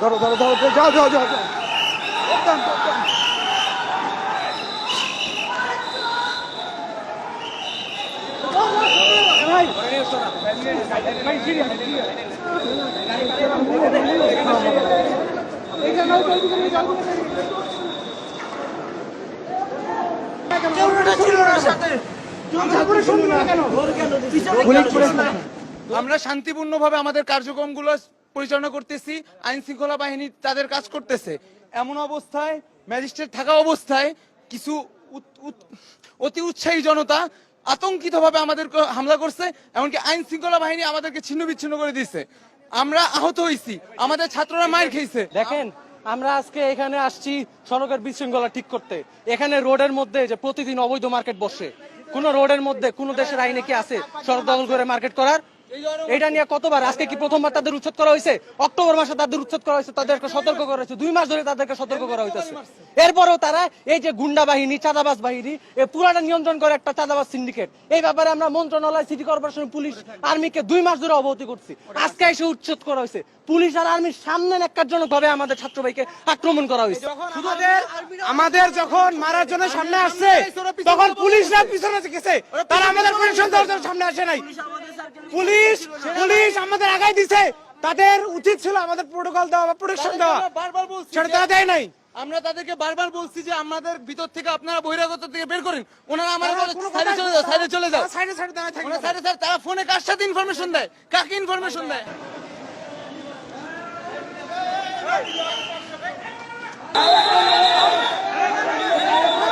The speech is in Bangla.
ধরো ধরো ধরো, যাও যাও যাও যাও। আমরা শান্তিপূর্ণভাবে আমাদের কার্যক্রমগুলো পরিচালনা করতেছি, আইন শৃঙ্খলা বাহিনী তাদের কাজ করতেছে। এমন অবস্থায় ম্যাজিস্ট্রেট থাকা অবস্থায় কিছু অতি উৎসাহী জনতা আতঙ্কিতভাবে আমাদের হামলা করছে, এমনকি আইন শৃঙ্খলা বাহিনী আমাদেরকে ছিন্ন বিচ্ছিন্ন করে দিচ্ছে। আমরা আহত হয়েছি, আমাদের ছাত্ররা মার খেয়েছে। দেখেন, আমরা আজকে এখানে আসছি সড়কের বিশৃঙ্খলা ঠিক করতে। এখানে রোডের মধ্যে যে প্রতিদিন অবৈধ মার্কেট বসে, কোন রোডের মধ্যে কোন দেশের আইনে কি আছে সড়ক দখল করে মার্কেট করার? এটা নিয়ে কতবার, আজকে কি প্রথমবার তাদের উচ্ছেদ করা হয়েছে? অক্টোবর মাসে তাদের উচ্ছেদ করা হয়েছে, তাদেরকে সতর্ক করা হয়েছে, 2 মাস ধরে তাদেরকে সতর্ক করা হয়েছে। এরপরেও তারা এই যে গুন্ডা বাহিনী, চাঁদাবাজ বাহিনী, এই পুরাটা নিয়ন্ত্রণ করে একটা চাঁদাবাজ সিন্ডিকেট। এই ব্যাপারে আমরা মন্ত্রণালয়, সিটি কর্পোরেশন, পুলিশ, আর্মিকে 2 মাস ধরে অবগতি করছি। আজকে এসে উচ্ছেদ করা হয়েছে। পুলিশ আর আর্মির সামনে ন্যাক্কারজনক ভাবে আমাদের ছাত্র ভাইকে আক্রমণ করা হয়েছে। আমাদের যখন মারার জন্য সামনে আসছে, তখন পুলিশরা পিছনে গেছে, তারা আমাদের প্রোটেকশন দেওয়ার জন্য সামনে আসে নাই। পুলিশ আমাদের আগায় দিছে, তাদের উচিত ছিল আমাদের প্রোটোকল দেওয়া বা প্রোটেকশন দেওয়া, সেটা তারা দেয় নাই। আমরা তাদেরকে বারবার বলছি যে আমাদের ভিতর থেকে আপনারা বহিরাগত থেকে বের করেন। ওনারা আমাদের সাইডে চলে যাও, সাইডে চলে যাও। সাইডে সাইডে দাঁড়ায় থাকবে। সাইডে স্যার, তারা ফোনে কার সাথে ইনফরমেশন দেয়, কাকে ইনফরমেশন দেয়?